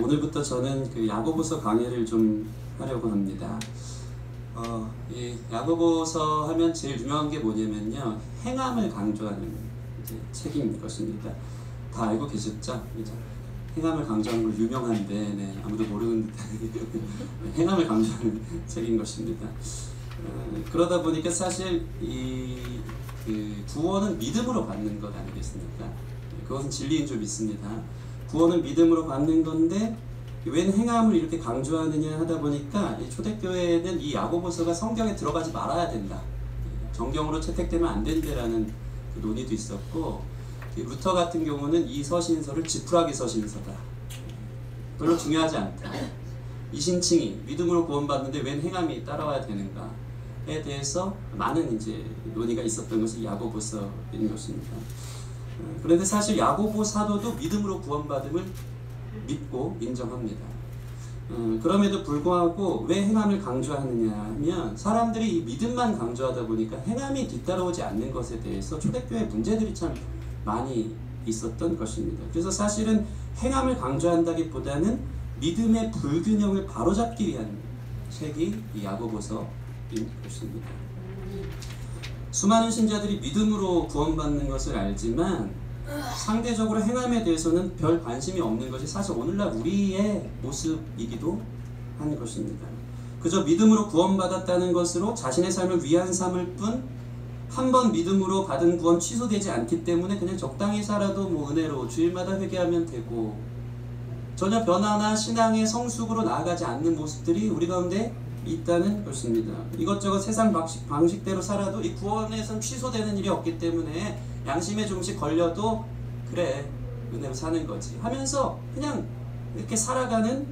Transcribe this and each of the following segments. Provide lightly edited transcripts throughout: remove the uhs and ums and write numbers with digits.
오늘부터 저는 그 야고보서 강의를 좀 하려고 합니다. 이 야고보서 하면 제일 유명한 게 뭐냐면요, 행함을 강조하는 이제 책인 것입니다. 다 알고 계셨죠? 그죠? 행함을 강조하는 걸 유명한데, 네, 아무도 모르는 듯한 행함을 강조하는 책인 것입니다. 그러다 보니까 사실 그 구원은 믿음으로 받는 것 아니겠습니까? 그것은 진리인 줄 믿습니다. 구원은 믿음으로 받는 건데 웬 행함을 이렇게 강조하느냐 하다 보니까 이 초대교회는 이 야고보서가 성경에 들어가지 말아야 된다, 정경으로 채택되면 안 된다라는 그 논의도 있었고, 루터 같은 경우는 이 서신서를 지푸라기 서신서다, 별로 중요하지 않다, 이신칭이 믿음으로 구원받는데 웬 행함이 따라와야 되는가에 대해서 많은 이제 논의가 있었던 것이 야고보서인 것입니다. 그런데 사실 야고보 사도도 믿음으로 구원받음을 믿고 인정합니다. 그럼에도 불구하고 왜 행함을 강조하느냐 하면, 사람들이 이 믿음만 강조하다 보니까 행함이 뒤따라오지 않는 것에 대해서 초대교회 문제들이 참 많이 있었던 것입니다. 그래서 사실은 행함을 강조한다기보다는 믿음의 불균형을 바로잡기 위한 책이 이 야고보서인 것입니다. 수많은 신자들이 믿음으로 구원받는 것을 알지만 상대적으로 행함에 대해서는 별 관심이 없는 것이 사실 오늘날 우리의 모습이기도 한 것입니다. 그저 믿음으로 구원받았다는 것으로 자신의 삶을 위안 삼을 뿐, 한 번 믿음으로 받은 구원 취소되지 않기 때문에 그냥 적당히 살아도 은혜로 주일마다 회개하면 되고, 전혀 변화나 신앙의 성숙으로 나아가지 않는 모습들이 우리 가운데 있다는 것입니다. 이것저것 세상 방식대로 살아도 이 구원에선 취소되는 일이 없기 때문에 양심에 조금씩 걸려도 그래, 은혜로 사는 거지 하면서 그냥 이렇게 살아가는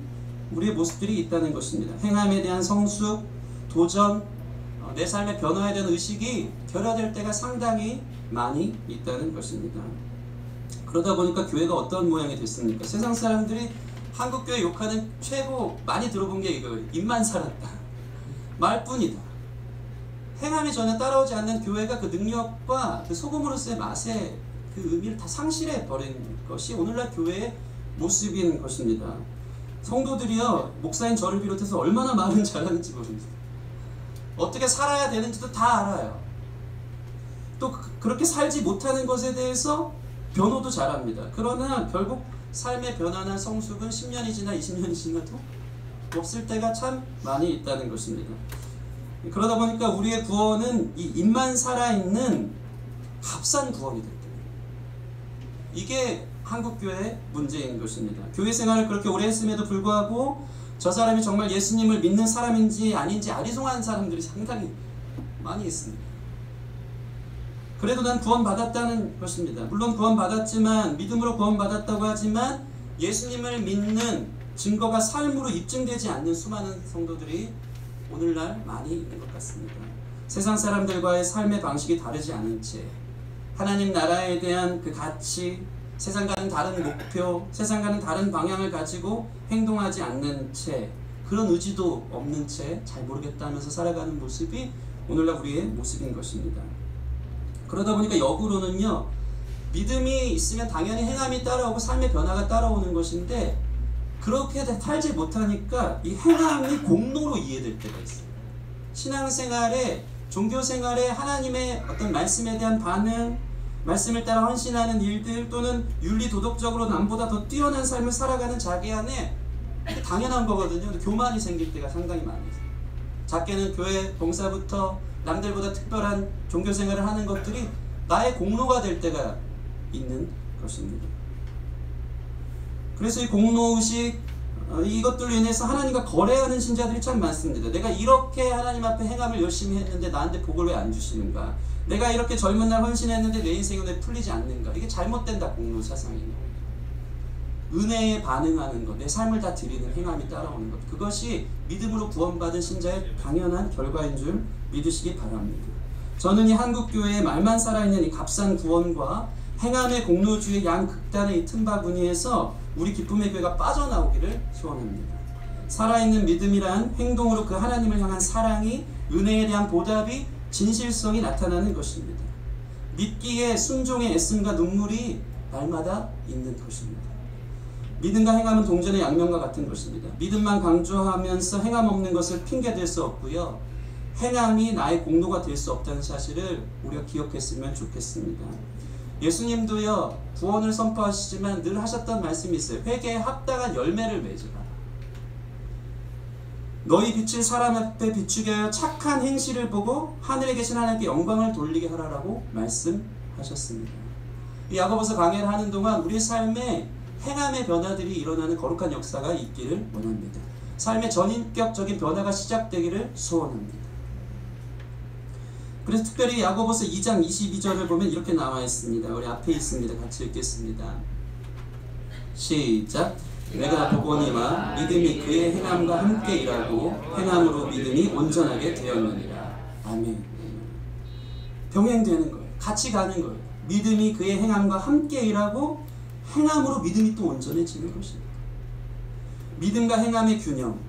우리의 모습들이 있다는 것입니다. 행함에 대한 성숙, 도전, 내 삶의 변화에 대한 의식이 결여될 때가 상당히 많이 있다는 것입니다. 그러다 보니까 교회가 어떤 모양이 됐습니까? 세상 사람들이 한국교회 욕하는 최고 많이 들어본 게 이거예요. 입만 살았다, 말뿐이다. 행함이 전혀 따라오지 않는 교회가 그 능력과 그 소금으로서의 맛의 그 의미를 다 상실해 버린 것이 오늘날 교회의 모습인 것입니다. 성도들이요, 목사인 저를 비롯해서 얼마나 말은 잘하는지 모릅니다. 어떻게 살아야 되는지도 다 알아요. 또 그렇게 살지 못하는 것에 대해서 변호도 잘합니다. 그러나 결국 삶의 변화나 성숙은 10년이 지나 20년이 지나도 없을 때가 참 많이 있다는 것입니다. 그러다 보니까 우리의 구원은 이 입만 살아있는 값싼 구원이 될 때입니다. 이게 한국교회의 문제인 것입니다. 교회 생활을 그렇게 오래 했음에도 불구하고 저 사람이 정말 예수님을 믿는 사람인지 아닌지 아리송한 사람들이 상당히 많이 있습니다. 그래도 난 구원받았다는 것입니다. 물론 구원받았지만, 믿음으로 구원받았다고 하지만 예수님을 믿는 증거가 삶으로 입증되지 않는 수많은 성도들이 오늘날 많이 있는 것 같습니다. 세상 사람들과의 삶의 방식이 다르지 않은 채, 하나님 나라에 대한 그 가치, 세상과는 다른 목표, 세상과는 다른 방향을 가지고 행동하지 않는 채, 그런 의지도 없는 채 잘 모르겠다 하면서 살아가는 모습이 오늘날 우리의 모습인 것입니다. 그러다 보니까 역으로는요, 믿음이 있으면 당연히 행함이 따라오고 삶의 변화가 따라오는 것인데, 그렇게 살지 못하니까 이 행함이 공로로 이해될 때가 있어요. 신앙생활에, 종교생활에 하나님의 어떤 말씀에 대한 반응, 말씀을 따라 헌신하는 일들, 또는 윤리 도덕적으로 남보다 더 뛰어난 삶을 살아가는 자기 안에 당연한 거거든요. 근데 교만이 생길 때가 상당히 많아요. 작게는 교회 봉사부터 남들보다 특별한 종교생활을 하는 것들이 나의 공로가 될 때가 있는 것입니다. 그래서 이 공로의식, 이것들로 인해서 하나님과 거래하는 신자들이 참 많습니다. 내가 이렇게 하나님 앞에 행함을 열심히 했는데 나한테 복을 왜 안 주시는가? 내가 이렇게 젊은 날 헌신했는데 내 인생은 왜 풀리지 않는가? 이게 잘못된다, 공로 사상이. 은혜에 반응하는 것, 내 삶을 다 드리는 행함이 따라오는 것, 그것이 믿음으로 구원받은 신자의 당연한 결과인 줄 믿으시기 바랍니다. 저는 이 한국교회의 말만 살아있는 이 값싼 구원과 행함의 공로주의 양 극단의 이 틈바구니에서 우리 기쁨의 교회가 빠져나오기를 소원합니다. 살아있는 믿음이란 행동으로 그 하나님을 향한 사랑이, 은혜에 대한 보답이, 진실성이 나타나는 것입니다. 믿기에 순종의 애씀과 눈물이 날마다 있는 것입니다. 믿음과 행함은 동전의 양면과 같은 것입니다. 믿음만 강조하면서 행함 없는 것을 핑계댈 수 없고요. 행함이 나의 공로가 될 수 없다는 사실을 우리가 기억했으면 좋겠습니다. 예수님도요, 구원을 선포하시지만 늘 하셨던 말씀이 있어요. 회개에 합당한 열매를 맺으라. 너희 빛을 사람 앞에 비추게 하여 착한 행실을 보고 하늘에 계신 하나님께 영광을 돌리게 하라라고 말씀하셨습니다. 이 야고보서 강해를 하는 동안 우리 삶에 행함의 변화들이 일어나는 거룩한 역사가 있기를 원합니다. 삶의 전인격적인 변화가 시작되기를 소원합니다. 그래서 특별히 야고보서 2장 22절을 보면 이렇게 나와 있습니다. 우리 앞에 있습니다. 같이 읽겠습니다. 시작. 내가 보거니와 믿음이 그의 행함과 함께 일하고 행함으로 믿음이 온전하게 되었느니라. 아멘. 병행되는 거예요. 같이 가는 거예요. 믿음이 그의 행함과 함께 일하고 행함으로 믿음이 또 온전해지는 것입니다. 믿음과 행함의 균형,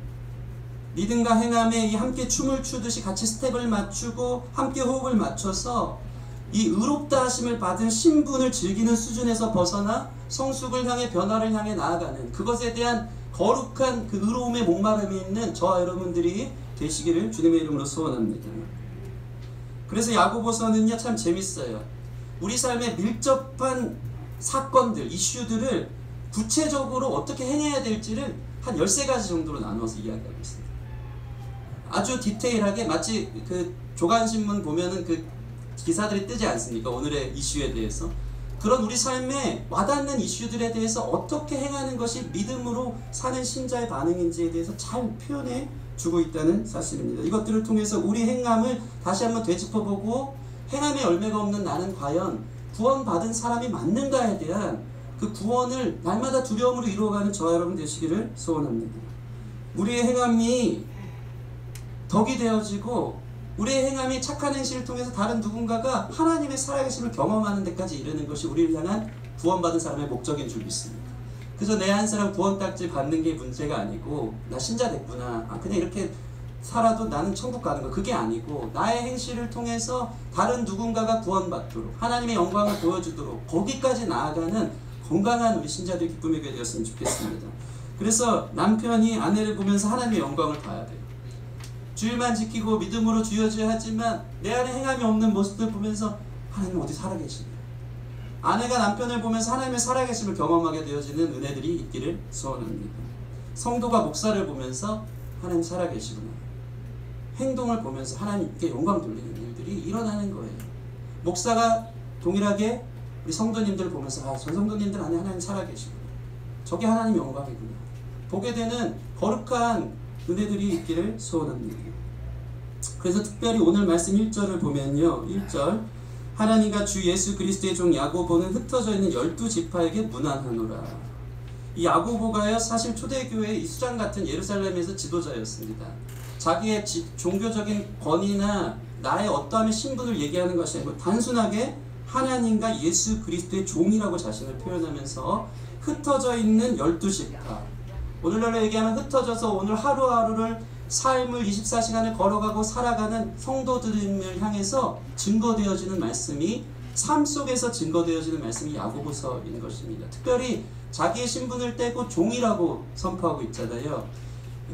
믿음과 행함에 이 함께 춤을 추듯이 같이 스텝을 맞추고 함께 호흡을 맞춰서 이 의롭다 하심을 받은 신분을 즐기는 수준에서 벗어나 성숙을 향해 변화를 향해 나아가는 그것에 대한 거룩한 그 의로움에 목마름이 있는 저와 여러분들이 되시기를 주님의 이름으로 소원합니다. 그래서 야고보서는요, 참 재밌어요. 우리 삶에 밀접한 사건들, 이슈들을 구체적으로 어떻게 행해야 될지를 한 13가지 정도로 나눠서 이야기하고 있습니다. 아주 디테일하게, 마치 그 조간신문 보면은 그 기사들이 뜨지 않습니까? 오늘의 이슈에 대해서. 그런 우리 삶에 와닿는 이슈들에 대해서 어떻게 행하는 것이 믿음으로 사는 신자의 반응인지에 대해서 잘 표현해 주고 있다는 사실입니다. 이것들을 통해서 우리 행함을 다시 한번 되짚어보고 행함의 열매가 없는 나는 과연 구원받은 사람이 맞는가에 대한 그 구원을 날마다 두려움으로 이루어가는 저와 여러분 되시기를 소원합니다. 우리의 행함이 덕이 되어지고 우리의 행함이 착한 행실을 통해서 다른 누군가가 하나님의 살아계심을 경험하는 데까지 이르는 것이 우리를 향한 구원받은 사람의 목적인 줄 믿습니다. 그저 내 한 사람 구원 딱지 받는 게 문제가 아니고 나 신자 됐구나, 그냥 이렇게 살아도 나는 천국 가는 거, 그게 아니고 나의 행실을 통해서 다른 누군가가 구원받도록 하나님의 영광을 보여주도록 거기까지 나아가는 건강한 우리 신자들의 기쁨의 교회 되었으면 좋겠습니다. 그래서 남편이 아내를 보면서 하나님의 영광을 봐야 돼요. 주일만 지키고 믿음으로 주여져야 하지만 내 안에 행함이 없는 모습들 보면서 하나님 어디 살아계시냐. 아내가 남편을 보면서 하나님의 살아계심을 경험하게 되어지는 은혜들이 있기를 소원합니다. 성도가 목사를 보면서 하나님 살아계시구나. 행동을 보면서 하나님께 영광 돌리는 일들이 일어나는 거예요. 목사가 동일하게 우리 성도님들을 보면서 저 성도님들 안에 하나님 살아계시구나. 저게 하나님 영광이구나. 보게 되는 거룩한 은혜들이 있기를 소원합니다. 그래서 특별히 오늘 말씀 1절을 보면요, 1절 하나님과 주 예수 그리스도의 종 야고보는 흩어져 있는 12지파에게 문안하노라. 이 야고보가요, 사실 초대교회의 이 수장 같은 예루살렘에서 지도자였습니다. 자기의 종교적인 권위나 나의 어떠함의 신분을 얘기하는 것이 아니고 단순하게 하나님과 예수 그리스도의 종이라고 자신을 표현하면서 흩어져 있는 12지파, 오늘날로 얘기하면 흩어져서 오늘 하루하루를 삶을 24시간을 걸어가고 살아가는 성도들을 향해서 증거되어지는 말씀이, 삶 속에서 증거되어지는 말씀이 야고보서인 것입니다. 특별히 자기의 신분을 떼고 종이라고 선포하고 있잖아요.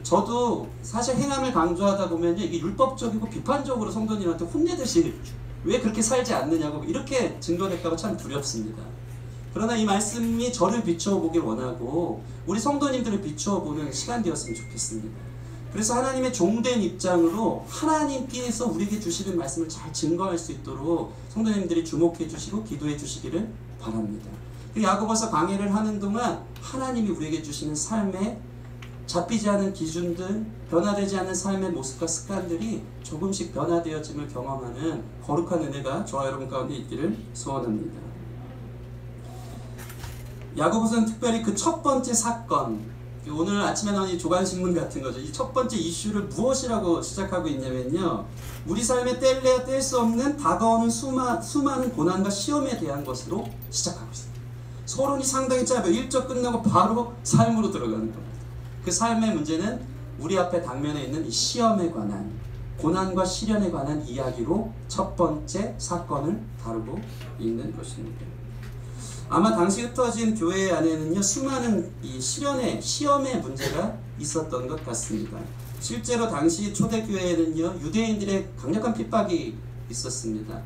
저도 사실 행함을 강조하다 보면요, 이게 율법적이고 비판적으로 성도님한테 혼내듯이 왜 그렇게 살지 않느냐고 이렇게 증거될까 봐 참 두렵습니다. 그러나 이 말씀이 저를 비추어 보길 원하고 우리 성도님들을 비추어 보는 시간 되었으면 좋겠습니다. 그래서 하나님의 종된 입장으로 하나님께서 우리에게 주시는 말씀을 잘 증거할 수 있도록 성도님들이 주목해 주시고 기도해 주시기를 바랍니다. 야고보서 강해를 하는 동안 하나님이 우리에게 주시는 삶에 잡히지 않은 기준들, 변화되지 않는 삶의 모습과 습관들이 조금씩 변화되어짐을 경험하는 거룩한 은혜가 저와 여러분 가운데 있기를 소원합니다. 야고보서는 특별히 그 첫 번째 사건, 오늘 아침에 나온 이 조간신문 같은 거죠. 이 첫 번째 이슈를 무엇이라고 시작하고 있냐면요, 우리 삶에 뗄래야 뗄 수 없는 다가오는 수많은 고난과 시험에 대한 것으로 시작하고 있습니다. 서론이 상당히 짧아요. 1절 끝나고 바로 삶으로 들어가는 겁니다. 그 삶의 문제는 우리 앞에 당면에 있는 이 시험에 관한, 고난과 시련에 관한 이야기로 첫 번째 사건을 다루고 있는 것입니다. 아마 당시 흩어진 교회 안에는요 수많은 이 시험의 문제가 있었던 것 같습니다. 실제로 당시 초대교회에는요 유대인들의 강력한 핍박이 있었습니다.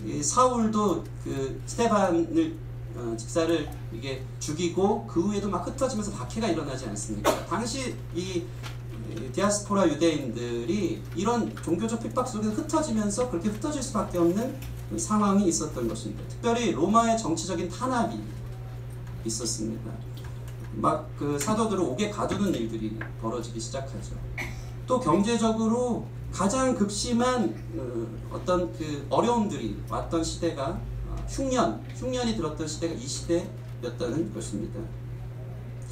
이 사울도 그 스테반을 집사를 이게 죽이고 그 후에도 막 흩어지면서 박해가 일어나지 않습니까? 당시 이 디아스포라 유대인들이 이런 종교적 핍박 속에서 흩어지면서 그렇게 흩어질 수밖에 없는 상황이 있었던 것입니다. 특별히 로마의 정치적인 탄압이 있었습니다. 막 그 사도들을 옥에 가두는 일들이 벌어지기 시작하죠. 또 경제적으로 가장 극심한 어떤 그 어려움들이 왔던 시대가 흉년이 들었던 시대가 이 시대였다는 것입니다.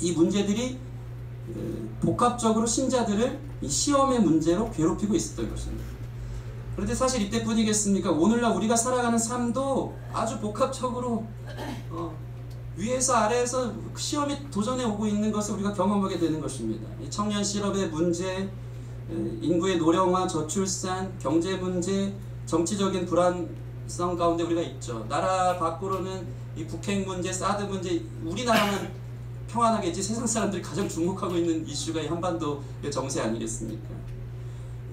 이 문제들이 복합적으로 신자들을 이 시험의 문제로 괴롭히고 있었던 것입니다. 그런데 사실 이때뿐이겠습니까? 오늘날 우리가 살아가는 삶도 아주 복합적으로 위에서 아래에서 시험이 도전해 오고 있는 것을 우리가 경험하게 되는 것입니다. 이 청년 실업의 문제, 인구의 노령화, 저출산, 경제 문제, 정치적인 불안성 가운데 우리가 있죠. 나라 밖으로는 이 북핵 문제, 사드 문제, 우리나라만 평안하겠지 세상 사람들이 가장 주목하고 있는 이슈가 이 한반도의 정세 아니겠습니까?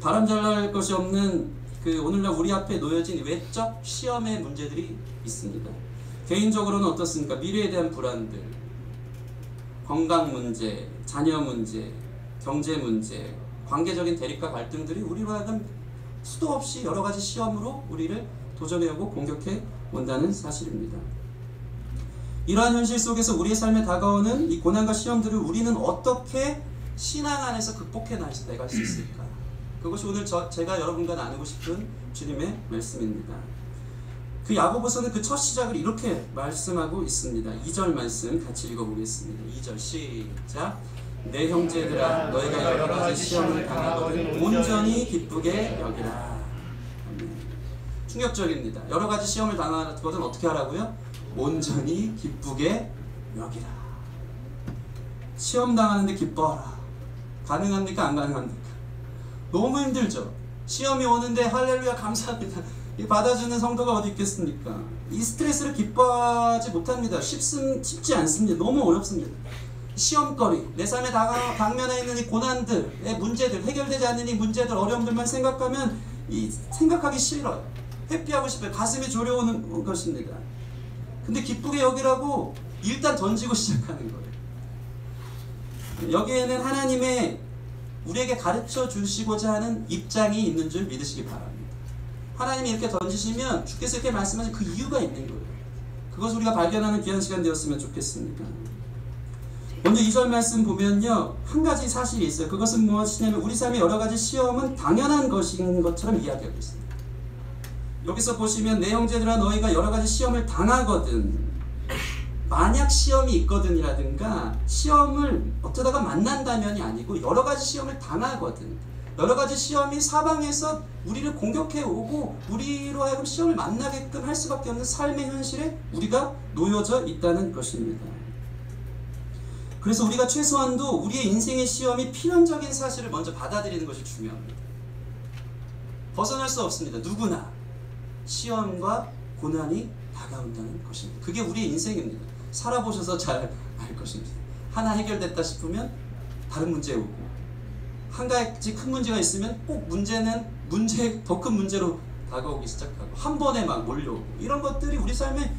바람잘날 것이 없는 그 오늘날 우리 앞에 놓여진 외적 시험의 문제들이 있습니다. 개인적으로는 어떻습니까? 미래에 대한 불안들, 건강 문제, 자녀 문제, 경제 문제, 관계적인 대립과 갈등들이 우리로 하여금 수도 없이 여러 가지 시험으로 우리를 도전해오고 공격해 온다는 사실입니다. 이러한 현실 속에서 우리의 삶에 다가오는 이 고난과 시험들을 우리는 어떻게 신앙 안에서 극복해 나갈 수 있을까? 그것이 오늘 제가 여러분과 나누고 싶은 주님의 말씀입니다. 그 야고보서는 그 첫 시작을 이렇게 말씀하고 있습니다. 2절 말씀 같이 읽어보겠습니다. 2절 시작. 내 형제들아 너희가 여러 가지 시험을 당하거든 온전히 기쁘게 여기라. 충격적입니다. 여러 가지 시험을 당하거든 어떻게 하라고요? 온전히 기쁘게 여기라. 시험 당하는데 기뻐하라. 가능합니까? 안 가능합니까? 너무 힘들죠. 시험이 오는데 할렐루야 감사합니다. 받아주는 성도가 어디 있겠습니까? 이 스트레스를 기뻐하지 못합니다. 쉽지 않습니다. 너무 어렵습니다. 시험거리, 내 삶에 당면해 있는 이 고난들의 문제들, 해결되지 않는 이 문제들, 어려움들만 생각하면 생각하기 싫어요. 회피하고 싶어요. 가슴이 졸여오는 것입니다. 근데 기쁘게 여기라고 일단 던지고 시작하는 거예요. 여기에는 하나님의 우리에게 가르쳐 주시고자 하는 입장이 있는 줄 믿으시기 바랍니다. 하나님이 이렇게 던지시면 주께서 이렇게 말씀하신 그 이유가 있는 거예요. 그것을 우리가 발견하는 귀한 시간 되었으면 좋겠습니다. 먼저 2절 말씀 보면요, 한 가지 사실이 있어요. 그것은 무엇이냐면 우리 삶의 여러 가지 시험은 당연한 것인 것처럼 이야기하고 있습니다. 여기서 보시면 내 형제들아 너희가 여러 가지 시험을 당하거든, 만약 시험이 있거든이라든가 시험을 어쩌다가 만난다면이 아니고 여러 가지 시험을 당하거든, 여러 가지 시험이 사방에서 우리를 공격해 오고 우리로 하여금 시험을 만나게끔 할 수밖에 없는 삶의 현실에 우리가 놓여져 있다는 것입니다. 그래서 우리가 최소한도 우리의 인생의 시험이 필연적인 사실을 먼저 받아들이는 것이 중요합니다. 벗어날 수 없습니다. 누구나 시험과 고난이 다가온다는 것입니다. 그게 우리의 인생입니다. 살아보셔서 잘 알 것입니다. 하나 해결됐다 싶으면 다른 문제 오고, 한 가지 큰 문제가 있으면 꼭 더 큰 문제로 다가오기 시작하고, 한 번에 막 몰려오고, 이런 것들이 우리 삶에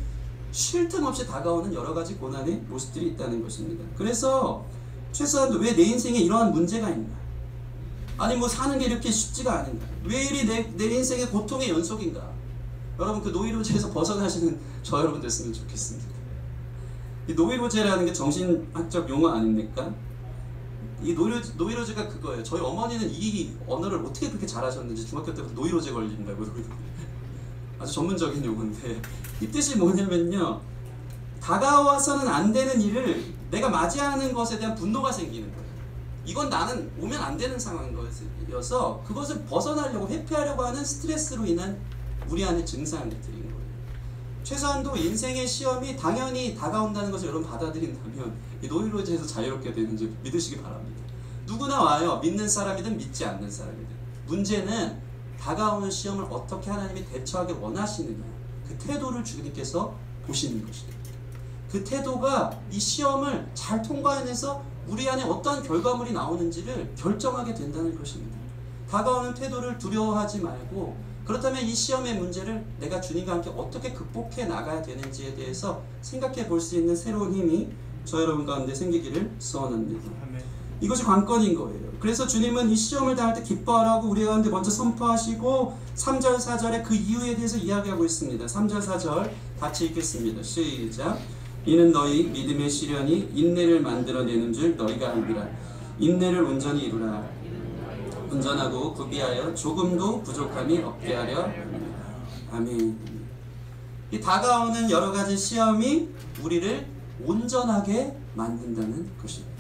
쉴 틈 없이 다가오는 여러 가지 고난의 모습들이 있다는 것입니다. 그래서 최소한 왜 내 인생에 이러한 문제가 있나? 아니 뭐 사는 게 이렇게 쉽지가 않은가? 왜 이리 내 인생의 고통의 연속인가? 여러분 그 노이로제에서 벗어나시는 저 여러분 됐으면 좋겠습니다. 이 노이로제라는 게 정신학적 용어 아닙니까? 이 노이로제가 그거예요. 저희 어머니는 이 언어를 어떻게 그렇게 잘하셨는지 중학교 때부터 노이로제 걸린다고 아주 전문적인 용어인데, 이 뜻이 뭐냐면요, 다가와서는 안 되는 일을 내가 맞이하는 것에 대한 분노가 생기는 거예요. 이건 나는 오면 안 되는 상황인 것이어서 그것을 벗어나려고 회피하려고 하는 스트레스로 인한 우리 안의 증상들인 거예요. 최소한도 인생의 시험이 당연히 다가온다는 것을 여러분 받아들인다면 이 노이로제에서 자유롭게 되는지 믿으시기 바랍니다. 누구나 와요. 믿는 사람이든 믿지 않는 사람이든. 문제는 다가오는 시험을 어떻게 하나님이 대처하기 원하시느냐, 그 태도를 주님께서 보시는 것입니다. 그 태도가 이 시험을 잘 통과해내서 우리 안에 어떠한 결과물이 나오는지를 결정하게 된다는 것입니다. 다가오는 태도를 두려워하지 말고, 그렇다면 이 시험의 문제를 내가 주님과 함께 어떻게 극복해 나가야 되는지에 대해서 생각해 볼 수 있는 새로운 힘이 저 여러분 가운데 생기기를 소원합니다. 이것이 관건인 거예요. 그래서 주님은 이 시험을 당할 때 기뻐하라고 우리 가운데 먼저 선포하시고 3절 4절에 그 이유에 대해서 이야기하고 있습니다. 3절 4절 같이 읽겠습니다. 시작. 이는 너희 믿음의 시련이 인내를 만들어내는 줄 너희가 알리라. 인내를 온전히 이루라. 운전하고 구비하여 조금도 부족함이 없게 하려 합니다. 아멘. 이 다가오는 여러 가지 시험이 우리를 온전하게 만든다는 것입니다.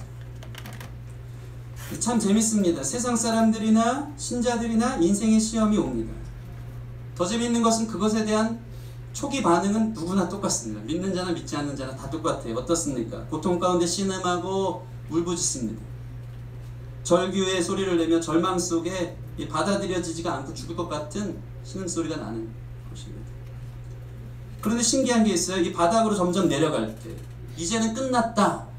참 재밌습니다. 세상 사람들이나 신자들이나 인생의 시험이 옵니다. 더 재밌는 것은 그것에 대한 초기 반응은 누구나 똑같습니다. 믿는 자나 믿지 않는 자나 다 똑같아요. 어떻습니까? 고통 가운데 신음하고 울부짖습니다. 절규의 소리를 내며 절망 속에 받아들여지지가 않고 죽을 것 같은 신음소리가 나는 것입니다. 그런데 신기한 게 있어요. 이 바닥으로 점점 내려갈 때 이제는 끝났다.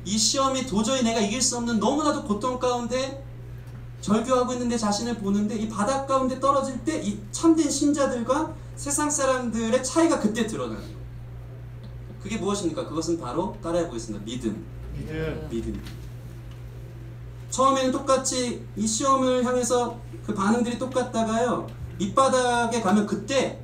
이 시험이 도저히 내가 이길 수 없는 너무나도 고통 가운데 절규하고 있는 내 자신을 보는데, 이 바닥 가운데 떨어질 때 이 참된 신자들과 세상 사람들의 차이가 그때 드러나는 거예요. 그게 무엇입니까? 그것은 바로 따라해 보겠습니다. 믿음. 처음에는 똑같이 이 시험을 향해서 그 반응들이 똑같다가요, 밑바닥에 가면 그때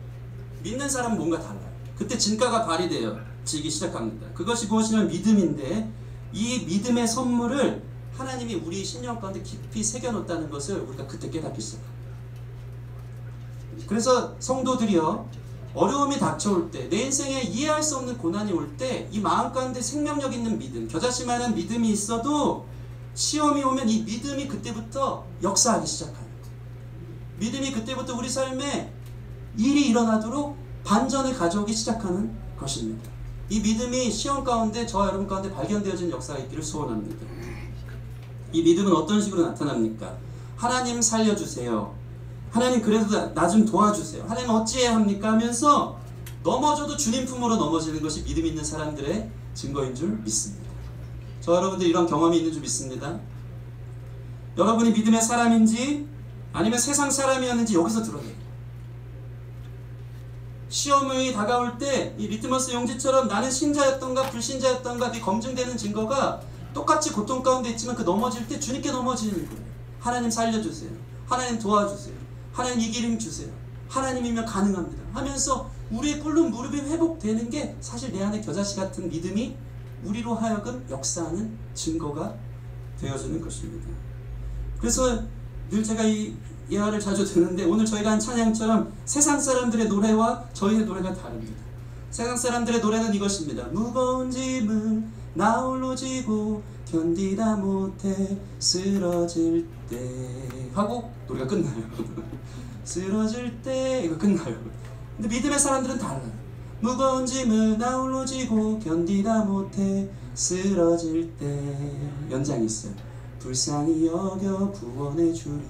믿는 사람은 뭔가 달라요. 그때 진가가 발휘되어지기 시작합니다. 그것이 무엇이냐면 믿음인데, 이 믿음의 선물을 하나님이 우리 신령 가운데 깊이 새겨놓았다는 것을 우리가 그때 깨닫기 시작합니다. 그래서 성도들이요, 어려움이 닥쳐올 때, 내 인생에 이해할 수 없는 고난이 올 때 이 마음 가운데 생명력 있는 믿음, 겨자씨만한 믿음이 있어도 시험이 오면 이 믿음이 그때부터 역사하기 시작합니다. 믿음이 그때부터 우리 삶에 일이 일어나도록 반전을 가져오기 시작하는 것입니다. 이 믿음이 시험 가운데 저와 여러분 가운데 발견되어지는 역사가 있기를 소원합니다. 이 믿음은 어떤 식으로 나타납니까? 하나님 살려주세요. 하나님 그래도 나 좀 도와주세요. 하나님 어찌해야 합니까? 하면서 넘어져도 주님 품으로 넘어지는 것이 믿음 있는 사람들의 증거인 줄 믿습니다. 저 여러분들 이런 경험이 있는 줄 믿습니다. 여러분이 믿음의 사람인지 아니면 세상 사람이었는지 여기서 드러내요. 시험이 다가올 때 이 리트머스 용지처럼 나는 신자였던가 불신자였던가 검증되는 증거가 똑같이 고통 가운데 있지만 그 넘어질 때 주님께 넘어지는 거예요. 하나님 살려주세요. 하나님 도와주세요. 하나님 이 길 힘 주세요. 하나님이면 가능합니다. 하면서 우리의 꿇는 무릎이 회복되는 게 사실 내 안에 겨자씨 같은 믿음이 우리로 하여금 역사하는 증거가 되어주는 것입니다. 그래서 늘 제가 이 예화를 자주 듣는데, 오늘 저희가 한 찬양처럼 세상 사람들의 노래와 저희의 노래가 다릅니다. 세상 사람들의 노래는 이것입니다. 무거운 짐을 나 홀로 지고 견디다 못해 쓰러질 때 하고 노래가 끝나요. 쓰러질 때 이거 끝나요. 근데 믿음의 사람들은 달라요. 무거운 짐을 나 홀로 지고 견디다 못해 쓰러질 때 연장이 있어요. 불쌍히 여겨 구원해 주리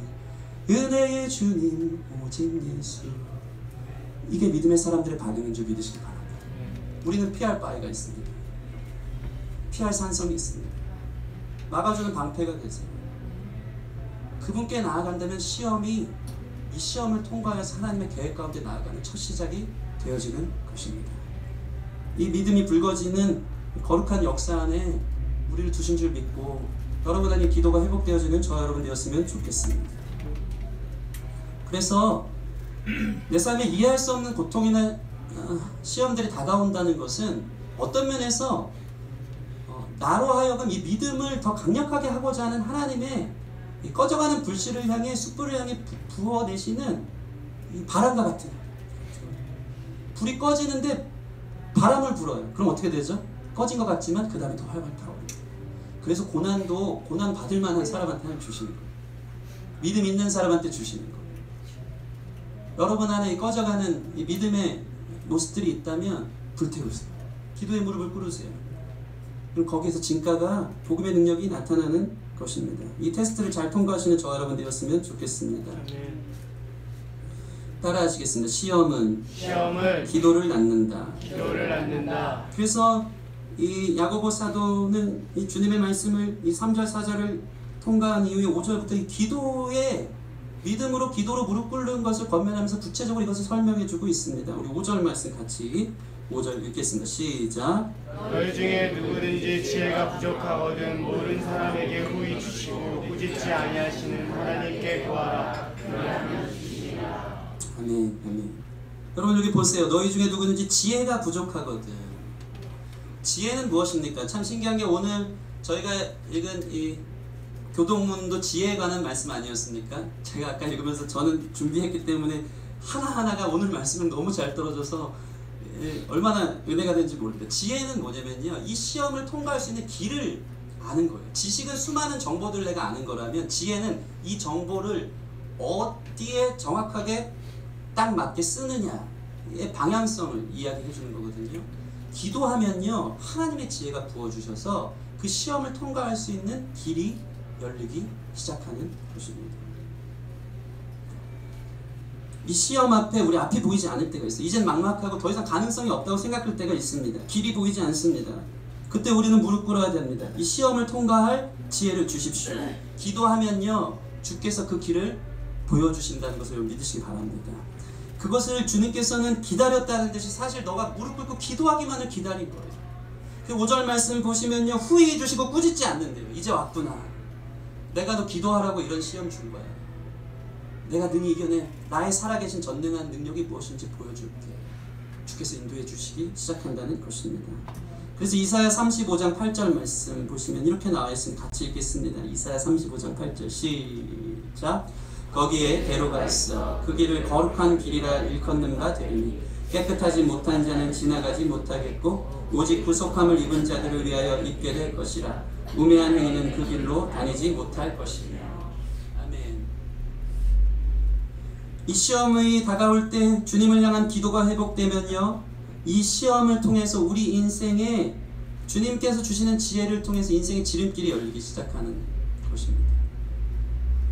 은혜의 주님 오직 예수. 이게 믿음의 사람들의 반응인 줄 믿으시기 바랍니다. 우리는 피할 바위가 있습니다. 피할 산성이 있습니다. 막아주는 방패가 계세요. 그분께 나아간다면 이 시험을 통과해서 하나님의 계획 가운데 나아가는 첫 시작이 되어지는 것입니다. 이 믿음이 붉어지는 거룩한 역사 안에 우리를 두신 줄 믿고 여러분 안에 기도가 회복되어지는 저와 여러분 되었으면 좋겠습니다. 그래서 내 삶에 이해할 수 없는 고통이나 시험들이 다가온다는 것은 어떤 면에서 나로 하여금 이 믿음을 더 강력하게 하고자 하는 하나님의 이 꺼져가는 불씨를 향해 숯불을 향해 부어내시는 이 바람과 같은, 불이 꺼지는데 바람을 불어요. 그럼 어떻게 되죠? 꺼진 것 같지만 그 다음에 더 활발 타오릅니다. 그래서 고난 받을 만한 사람한테 하나님 주시는 거예요. 믿음 있는 사람한테 주시는 거예요. 여러분 안에 꺼져가는 이 믿음의 모습들이 있다면 불태우세요. 기도의 무릎을 꿇으세요. 그럼 거기에서 진가가 복음의 능력이 나타나는 것입니다. 이 테스트를 잘 통과하시는 저와 여러분 되었으면 좋겠습니다. 따라하시겠습니다. 시험은 기도를 낳는다. 기도를 낳는다. 그래서 이 야고보 사도는 이 주님의 말씀을 이 3절 4절을 통과한 이후에 5절부터 이 기도에 믿음으로 기도로 무릎 꿇는 것을 권면하면서 구체적으로 이것을 설명해 주고 있습니다. 우리 5절 말씀 같이 5절 읽겠습니다. 시작. 너희 중에 누구든지 지혜가 부족하거든 모든 사람에게 후히 주시고 꾸짖지 아니하시는 하나님께 구하라. 아멘. 아멘. 여러분 여기 보세요. 너희 중에 누구든지 지혜가 부족하거든. 지혜는 무엇입니까? 참 신기한 게 오늘 저희가 읽은 이 교동문도 지혜에 관한 말씀 아니었습니까? 제가 아까 읽으면서 저는 준비했기 때문에 하나하나가 오늘 말씀을 너무 잘 떨어져서 얼마나 은혜가 되는지 모릅니다. 지혜는 뭐냐면요, 이 시험을 통과할 수 있는 길을 아는 거예요. 지식은 수많은 정보들을 내가 아는 거라면, 지혜는 이 정보를 어디에 정확하게 딱 맞게 쓰느냐의 방향성을 이야기해 주는 거거든요. 기도하면요, 하나님의 지혜가 부어주셔서 그 시험을 통과할 수 있는 길이 열리기 시작하는 것입니다. 이 시험 앞에 우리 앞이 보이지 않을 때가 있어요. 이젠 막막하고 더 이상 가능성이 없다고 생각할 때가 있습니다. 길이 보이지 않습니다. 그때 우리는 무릎 꿇어야 됩니다. 이 시험을 통과할 지혜를 주십시오. 기도하면요, 주께서 그 길을 보여주신다는 것을 믿으시기 바랍니다. 그것을 주님께서는 기다렸다는 듯이 사실 너가 무릎 꿇고 기도하기만을 기다린 거예요. 그 5절 말씀 보시면요, 후회해 주시고 꾸짖지 않는데요. 이제 왔구나. 내가 너 기도하라고 이런 시험 준 거야. 내가 능히 이겨내 나의 살아계신 전능한 능력이 무엇인지 보여줄게. 주께서 인도해 주시기 시작한다는 것입니다. 그래서 이사야 35장 8절 말씀 보시면 이렇게 나와 있으면 같이 읽겠습니다. 이사야 35장 8절 시작. 거기에 대로가 있어 그 길을 거룩한 길이라 일컫는가 되리니 깨끗하지 못한 자는 지나가지 못하겠고 오직 구속함을 입은 자들을 위하여 있게 될 것이라. 우매한 행위는 그 길로 다니지 못할 것이며. 아멘. 이 시험이 다가올 때 주님을 향한 기도가 회복되면요, 이 시험을 통해서 우리 인생에 주님께서 주시는 지혜를 통해서 인생의 지름길이 열리기 시작하는 것입니다.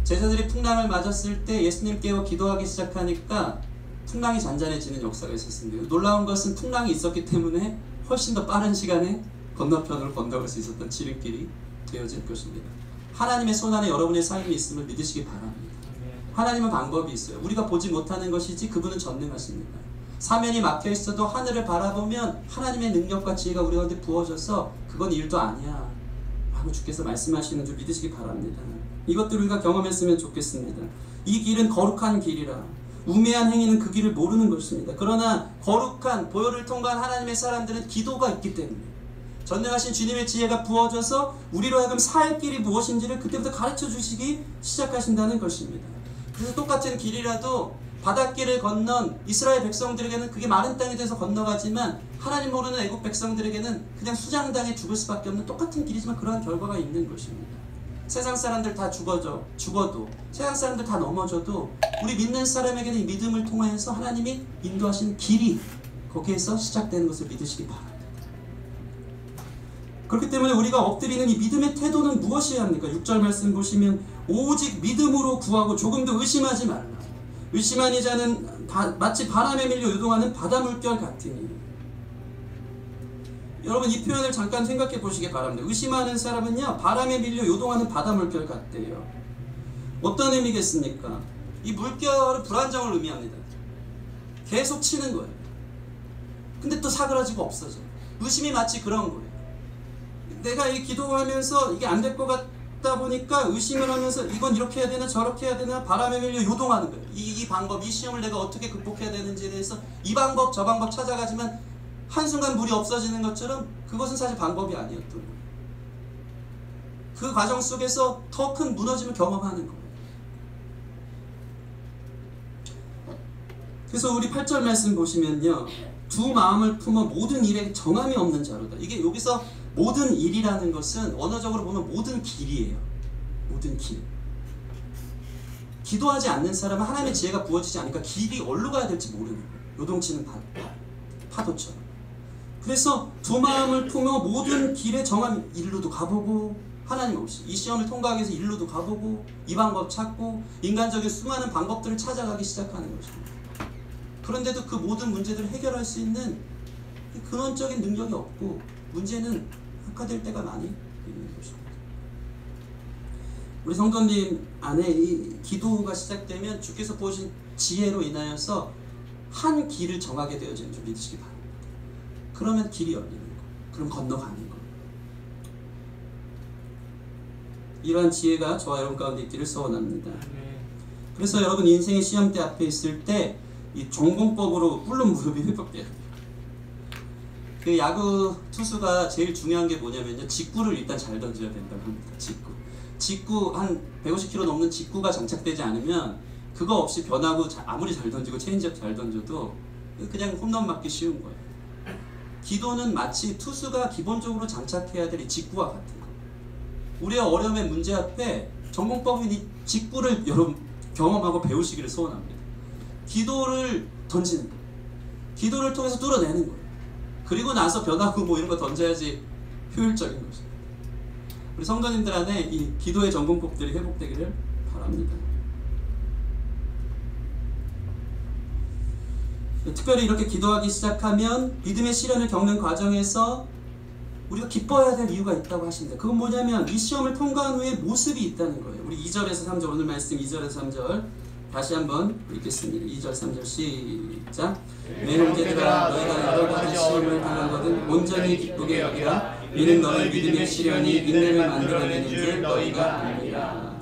제자들이 풍랑을 맞았을 때 예수님께서 기도하기 시작하니까 풍랑이 잔잔해지는 역사가 있었습니다. 놀라운 것은 풍랑이 있었기 때문에 훨씬 더 빠른 시간에 건너편으로 건너갈 수 있었던 지름길이 되어질 것입니다. 하나님의 손 안에 여러분의 삶이 있음을 믿으시기 바랍니다. 하나님은 방법이 있어요. 우리가 보지 못하는 것이지 그분은 전능하십니다. 사면이 막혀 있어도 하늘을 바라보면 하나님의 능력과 지혜가 우리 가운데 부어져서 그건 일도 아니야 라고 주께서 말씀하시는 줄 믿으시기 바랍니다. 이것들을 우리가 경험했으면 좋겠습니다. 이 길은 거룩한 길이라. 우매한 행위는 그 길을 모르는 것입니다. 그러나 거룩한 보혈을 통과한 하나님의 사람들은 기도가 있기 때문에 전능하신 주님의 지혜가 부어져서 우리로 하여금 살 길이 무엇인지를 그때부터 가르쳐 주시기 시작하신다는 것입니다. 그래서 똑같은 길이라도 바닷길을 건넌 이스라엘 백성들에게는 그게 마른 땅이 돼서 건너가지만 하나님 모르는 애국 백성들에게는 그냥 수장당해 죽을 수밖에 없는 똑같은 길이지만 그러한 결과가 있는 것입니다. 세상 사람들 다 죽어도 세상 사람들 다 넘어져도 우리 믿는 사람에게는 이 믿음을 통해서 하나님이 인도하시는 길이 거기에서 시작되는 것을 믿으시기 바랍니다. 그렇기 때문에 우리가 엎드리는 이 믿음의 태도는 무엇이어야 합니까? 6절 말씀 보시면 오직 믿음으로 구하고 조금도 의심하지 말라. 의심하는 자는 마치 바람에 밀려 요동하는 바다 물결 같으니. 여러분 이 표현을 잠깐 생각해 보시기 바랍니다. 의심하는 사람은요, 바람에 밀려 요동하는 바다 물결 같대요. 어떤 의미겠습니까? 이 물결은 불안정을 의미합니다. 계속 치는 거예요. 근데 또 사그라지고 없어져요. 의심이 마치 그런 거예요. 내가 이 기도하면서 이게 안 될 것 같다 보니까 의심을 하면서 이건 이렇게 해야 되나 저렇게 해야 되나 바람에 밀려 요동하는 거예요. 이 방법, 이 시험을 내가 어떻게 극복해야 되는지에 대해서 이 방법 저 방법 찾아가지만 한순간 물이 없어지는 것처럼 그것은 사실 방법이 아니었던 거예요. 그 과정 속에서 더 큰 무너짐을 경험하는 거예요. 그래서 우리 8절 말씀 보시면요, 두 마음을 품어 모든 일에 정함이 없는 자로다. 이게 여기서 모든 일이라는 것은 언어적으로 보면 모든 길이에요. 모든 길. 기도하지 않는 사람은 하나님의 지혜가 부어지지 않으니까 길이 어디로 가야 될지 모르는 거예요. 요동치는 파도처럼. 그래서 두 마음을 품어 모든 길에 정함, 일로도 가보고 하나님 없이 이 시험을 통과하기 위해서 일로도 가보고 이 방법 찾고 인간적인 수많은 방법들을 찾아가기 시작하는 것입니다. 그런데도 그 모든 문제들을 해결할 수 있는 근원적인 능력이 없고 문제는 악화될 때가 많이 있는 것입니다. 우리 성도님 안에 이 기도가 시작되면 주께서 보신 지혜로 인하여서 한 길을 정하게 되어지는 줄 믿으시기 바랍니다. 그러면 길이 열리는 거, 그럼 건너가는 거. 이러한 지혜가 저와 여러분 가운데 있기를 소원합니다. 그래서 여러분 인생의 시험대 앞에 있을 때 이 전공법으로 꿇는 무릎이 회복돼야 돼요. 그 야구 투수가 제일 중요한 게 뭐냐면요, 직구를 일단 잘 던져야 된다고 합니다. 직구 한 150km 넘는 직구가 장착되지 않으면 그거 없이 변하고 아무리 잘 던지고 체인지업 잘 던져도 그냥 홈런 맞기 쉬운 거예요. 기도는 마치 투수가 기본적으로 장착해야 될 이 직구와 같은 거. 우리의 어려움의 문제 앞에 전공법인 이 직구를 여러분 경험하고 배우시기를 소원합니다. 기도를 던지는 거예요. 기도를 통해서 뚫어내는 거예요. 그리고 나서 변하고 뭐 이런 거 던져야지 효율적인 것입니다. 우리 성도님들 안에 이 기도의 전공법들이 회복되기를 바랍니다. 특별히 이렇게 기도하기 시작하면 믿음의 시련을 겪는 과정에서 우리가 기뻐해야 될 이유가 있다고 하십니다. 그건 뭐냐면 이 시험을 통과한 후에 모습이 있다는 거예요. 우리 2절에서 3절, 오늘 말씀 2절에서 3절 다시 한번 읽겠습니다. 2절 3절 시작. 내 형제들아, 너희가 여러 가지 시험을 당하거든 온전히 기쁘게 여기라. 이는 너희 믿음의 시련이 인내를 만들어내는 줄 너희가 아니라.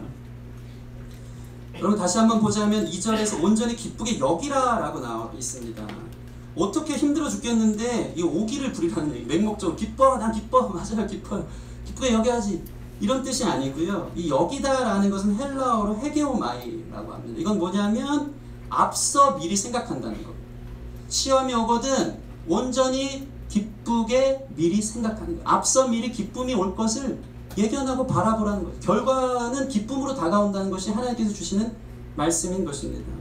여러분 다시 한번 보자면 2절에서 온전히 기쁘게 여기라 라고 나와 있습니다. 어떻게 힘들어 죽겠는데 이 오기를 부리라는 얘기, 맹목적으로 기뻐, 난 기뻐, 맞아요, 기뻐요, 기쁘게 여겨야지, 이런 뜻이 아니고요. 이 여기다라는 것은 헬라어로 헤게오마이라고 합니다. 이건 뭐냐면 앞서 미리 생각한다는 거. 시험이 오거든 온전히 기쁘게 미리 생각하는 거예요. 앞서 미리 기쁨이 올 것을 예견하고 바라보라는 거예요. 결과는 기쁨으로 다가온다는 것이 하나님께서 주시는 말씀인 것입니다.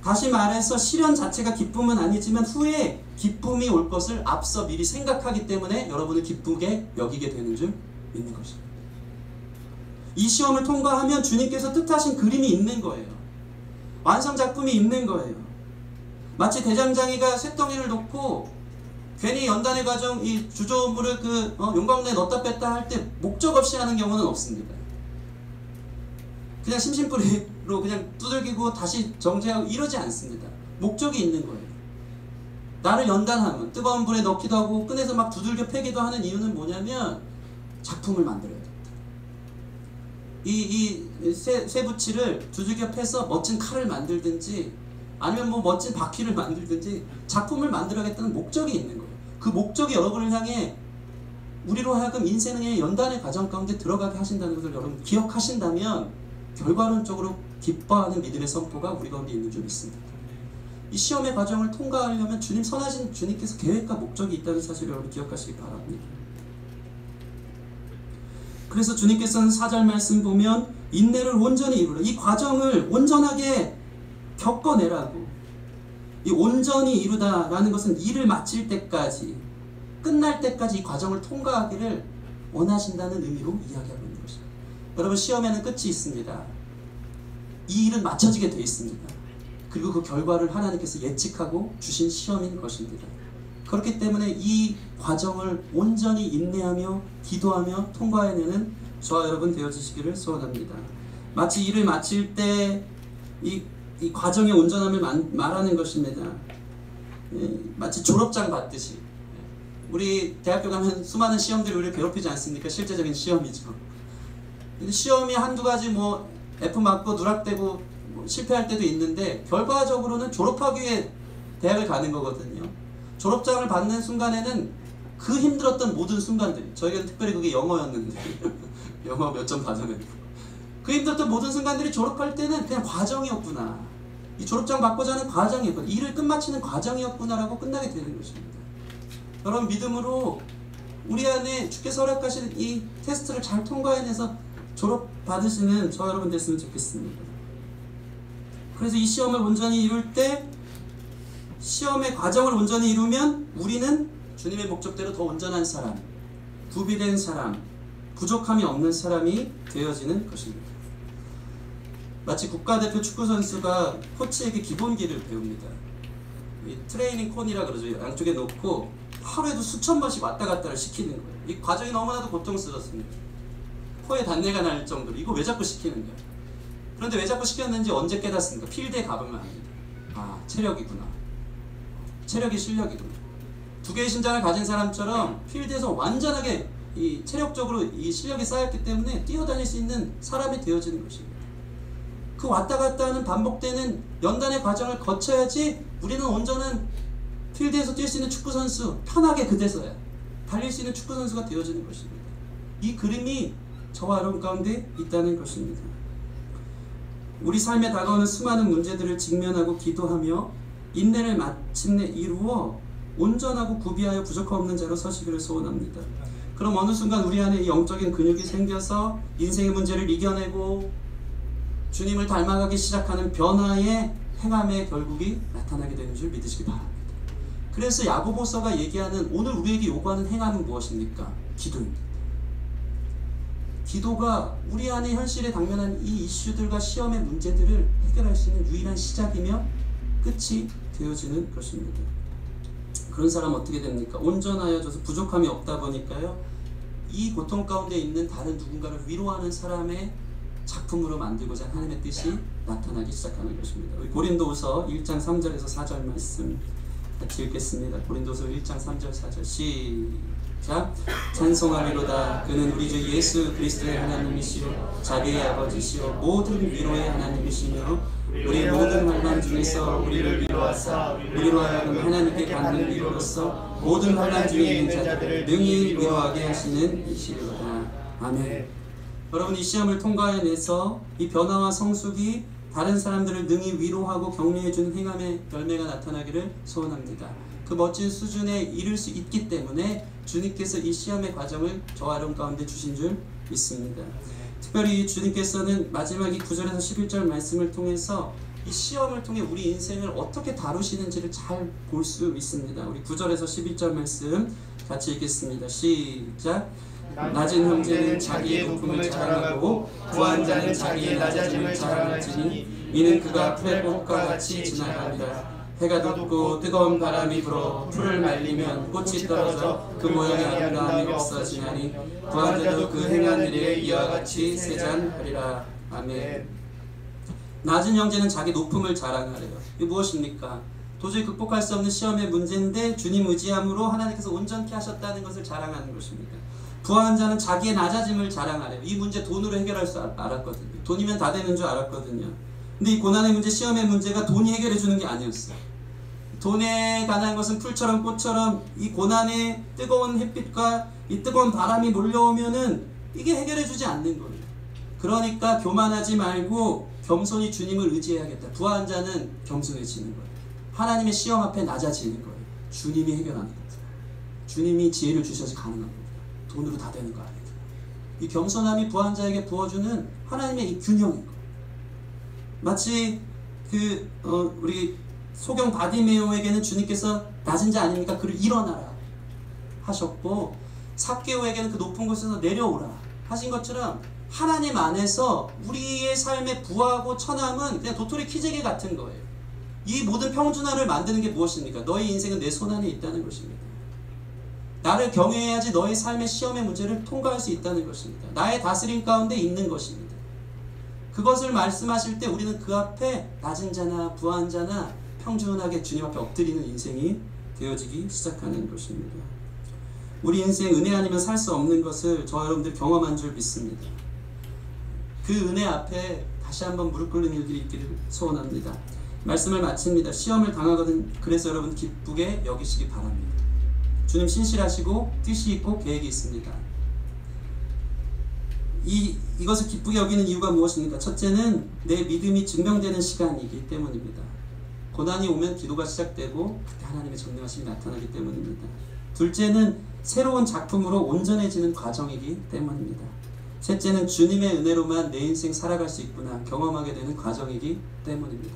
다시 말해서 시련 자체가 기쁨은 아니지만 후에 기쁨이 올 것을 앞서 미리 생각하기 때문에 여러분을 기쁘게 여기게 되는 줄 믿는 것입니다. 이 시험을 통과하면 주님께서 뜻하신 그림이 있는 거예요. 완성작품이 있는 거예요. 마치 대장장이가 쇳덩이를 놓고 괜히 연단의 과정, 이 주조물을 용광로에 넣었다 뺐다 할 때 목적 없이 하는 경우는 없습니다. 그냥 심심풀이로 그냥 두들기고 다시 정지하고 이러지 않습니다. 목적이 있는 거예요. 나를 연단하면 뜨거운 불에 넣기도 하고 꺼내서 막 두들겨 패기도 하는 이유는 뭐냐면 작품을 만들어야 됩니다. 이 쇠붙이를 두들겨 패서 멋진 칼을 만들든지 아니면 뭐 멋진 바퀴를 만들든지 작품을 만들어야겠다는 목적이 있는 거예요. 그 목적이 여러분을 향해 우리로 하여금 인생의 연단의 과정 가운데 들어가게 하신다는 것을 여러분 기억하신다면 결과론적으로 기뻐하는 믿음의 선포가 우리 가운데 있는 줄 믿습니다. 이 시험의 과정을 통과하려면 주님, 선하신 주님께서 계획과 목적이 있다는 사실을 여러분 기억하시기 바랍니다. 그래서 주님께서는 4절 말씀 보면 인내를 온전히 이루라, 이 과정을 온전하게 겪어내라고. 이 온전히 이루다라는 것은 일을 마칠 때까지, 끝날 때까지 이 과정을 통과하기를 원하신다는 의미로 이야기하고 있는 것입니다. 여러분, 시험에는 끝이 있습니다. 이 일은 마쳐지게 되어 있습니다. 그리고 그 결과를 하나님께서 예측하고 주신 시험인 것입니다. 그렇기 때문에 이 과정을 온전히 인내하며 기도하며 통과해내는 저와 여러분 되어주시기를 소원합니다. 마치 일을 마칠 때 이 과정의 온전함을 말하는 것입니다. 마치 졸업장 받듯이. 우리 대학교 가면 수많은 시험들이 우리를 괴롭히지 않습니까? 실제적인 시험이죠. 근데 시험이 한두 가지 뭐 F 맞고 누락되고 뭐 실패할 때도 있는데 결과적으로는 졸업하기 위해 대학을 가는 거거든요. 졸업장을 받는 순간에는 그 힘들었던 모든 순간들, 저희는 특별히 그게 영어였는데 영어 몇 점 받아내고 그 힘들었던 모든 순간들이 졸업할 때는 그냥 과정이었구나, 이 졸업장 받고자 하는 과정이었구나, 일을 끝마치는 과정이었구나 라고 끝나게 되는 것입니다. 여러분, 믿음으로 우리 안에 주께서 허락하신 이 테스트를 잘 통과해내서 졸업 받으시는 저 여러분 됐으면 좋겠습니다. 그래서 이 시험을 온전히 이룰 때, 시험의 과정을 온전히 이루면 우리는 주님의 목적대로 더 온전한 사람, 구비된 사람, 부족함이 없는 사람이 되어지는 것입니다. 마치 국가대표 축구선수가 코치에게 기본기를 배웁니다. 이 트레이닝 콘이라 그러죠. 양쪽에 놓고 하루에도 수천 번씩 왔다 갔다를 시키는 거예요. 이 과정이 너무나도 고통스럽습니다. 코에 단내가 날 정도로 이거 왜 자꾸 시키는 거예요? 그런데 왜 자꾸 시켰는지 언제 깨닫습니까? 필드에 가보면 압니다. 아, 체력이구나. 체력이 실력이구나. 두 개의 심장을 가진 사람처럼 필드에서 완전하게 이 체력적으로 이 실력이 쌓였기 때문에 뛰어다닐 수 있는 사람이 되어지는 것입니다. 그 왔다 갔다 하는 반복되는 연단의 과정을 거쳐야지 우리는 온전한 필드에서 뛸 수 있는 축구선수, 편하게 그대서야 달릴 수 있는 축구선수가 되어지는 것입니다. 이 그림이 저와 여러분 가운데 있다는 것입니다. 우리 삶에 다가오는 수많은 문제들을 직면하고 기도하며 인내를 마침내 이루어 온전하고 구비하여 부족함 없는 자로 서시기를 소원합니다. 그럼 어느 순간 우리 안에 이 영적인 근육이 생겨서 인생의 문제를 이겨내고 주님을 닮아가기 시작하는 변화의 행함의 결국이 나타나게 되는 줄 믿으시기 바랍니다. 그래서 야고보서가 얘기하는 오늘 우리에게 요구하는 행함은 무엇입니까? 기도입니다. 기도가 우리 안에 현실에 당면한 이 이슈들과 시험의 문제들을 해결할 수 있는 유일한 시작이며 끝이 되어지는 것입니다. 그런 사람 어떻게 됩니까? 온전하여져서 부족함이 없다 보니까요, 이 고통 가운데 있는 다른 누군가를 위로하는 사람의 작품으로 만들고자 하나님의 뜻이 나타나기 시작하는 것입니다. 우리 고린도후서 1장 3절에서 4절 말씀 같이 읽겠습니다. 고린도서 1장 3절 4절 시작. 찬송하리로다. 그는 우리 주 예수 그리스도의 하나님이시요 자비의 아버지시요 모든 위로의 하나님이시며 우리 모든 환난 중에서 우리를 위로하사 우리로 하여금 하나님께 받는 위로로서 모든 환난 중에 있는 자들을 능히 위로하게 하시는 이시로다. 아멘. 여러분, 이 시험을 통과해내서 이 변화와 성숙이 다른 사람들을 능히 위로하고 격려해주는 행함의 열매가 나타나기를 소원합니다. 그 멋진 수준에 이를 수 있기 때문에 주님께서 이 시험의 과정을 저와 여러분 가운데 주신 줄 믿습니다. 특별히 주님께서는 마지막 이 9절에서 11절 말씀을 통해서 이 시험을 통해 우리 인생을 어떻게 다루시는지를 잘 볼 수 있습니다. 우리 9절에서 11절 말씀 같이 읽겠습니다. 시작. 낮은 형제는 자기의 높음을 자랑하고 부한 자는 자기의 낮아짐을 자랑할지니 이는 그가 풀의 꽃과 같이 지나가리라. 해가 돋고 뜨거운 바람이 불어 풀을 말리면 꽃이 떨어져 그 모양의 아름다움이 없어지나니 부한 자도 그 행한 일에 이와 같이 세잔하리라. 아멘. 낮은 형제는 자기 높음을 자랑하래요. 이게 무엇입니까? 도저히 극복할 수 없는 시험의 문제인데 주님 의지함으로 하나님께서 온전케 하셨다는 것을 자랑하는 것입니다. 부한 자는 자기의 낮아짐을 자랑하래요. 이 문제 돈으로 해결할 수 알았거든요. 돈이면 다 되는 줄 알았거든요. 근데 이 고난의 문제, 시험의 문제가 돈이 해결해 주는 게 아니었어요. 돈에 관한 것은 풀처럼 꽃처럼 이 고난의 뜨거운 햇빛과 이 뜨거운 바람이 몰려오면은 이게 해결해 주지 않는 거예요. 그러니까 교만하지 말고 겸손히 주님을 의지해야겠다. 부한 자는 겸손해지는 거예요. 하나님의 시험 앞에 낮아지는 거예요. 주님이 해결하는 거예요. 주님이 지혜를 주셔서 가능한 겁니다. 돈으로 다 되는 거 아니에요. 이 겸손함이 부한 자에게 부어주는 하나님의 이 균형인 거예요. 마치 우리 소경 바디메오에게는 주님께서 낮은 자 아닙니까? 그를 일어나라 하셨고, 삭개오에게는 그 높은 곳에서 내려오라 하신 것처럼 하나님 안에서 우리의 삶에 부하고 처남은 그냥 도토리 키재기 같은 거예요. 이 모든 평준화를 만드는 게 무엇입니까? 너의 인생은 내 손 안에 있다는 것입니다. 나를 경외해야지 너의 삶의 시험의 문제를 통과할 수 있다는 것입니다. 나의 다스림 가운데 있는 것입니다. 그것을 말씀하실 때 우리는 그 앞에 낮은 자나 부한 자나 평준하게 주님 앞에 엎드리는 인생이 되어지기 시작하는 것입니다. 우리 인생 은혜 아니면 살 수 없는 것을 저와 여러분들 경험한 줄 믿습니다. 그 은혜 앞에 다시 한번 무릎 꿇는 일들이 있기를 소원합니다. 말씀을 마칩니다. 시험을 당하거든 그래서 여러분 기쁘게 여기시기 바랍니다. 주님 신실하시고 뜻이 있고 계획이 있습니다. 이것을 기쁘게 여기는 이유가 무엇입니까? 첫째는 내 믿음이 증명되는 시간이기 때문입니다. 고난이 오면 기도가 시작되고 그때 하나님의 전능하심이 나타나기 때문입니다. 둘째는 새로운 작품으로 온전해지는 과정이기 때문입니다. 셋째는 주님의 은혜로만 내 인생 살아갈 수 있구나 경험하게 되는 과정이기 때문입니다.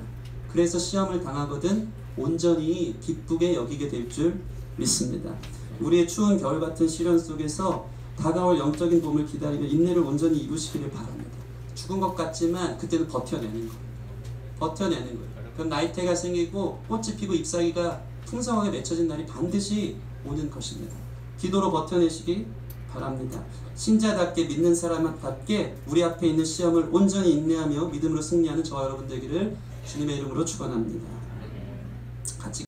그래서 시험을 당하거든 온전히 기쁘게 여기게 될 줄 믿습니다. 우리의 추운 겨울 같은 시련 속에서 다가올 영적인 봄을 기다리며 인내를 온전히 이루시기를 바랍니다. 죽은 것 같지만 그때는 버텨내는 거예요. 버텨내는 거예요. 그럼 나이테가 생기고 꽃이 피고 잎사귀가 풍성하게 맺혀진 날이 반드시 오는 것입니다. 기도로 버텨내시기 바랍니다. 신자답게 믿는 사람답게 우리 앞에 있는 시험을 온전히 인내하며 믿음으로 승리하는 저와 여러분 되기를 주님의 이름으로 축원합니다.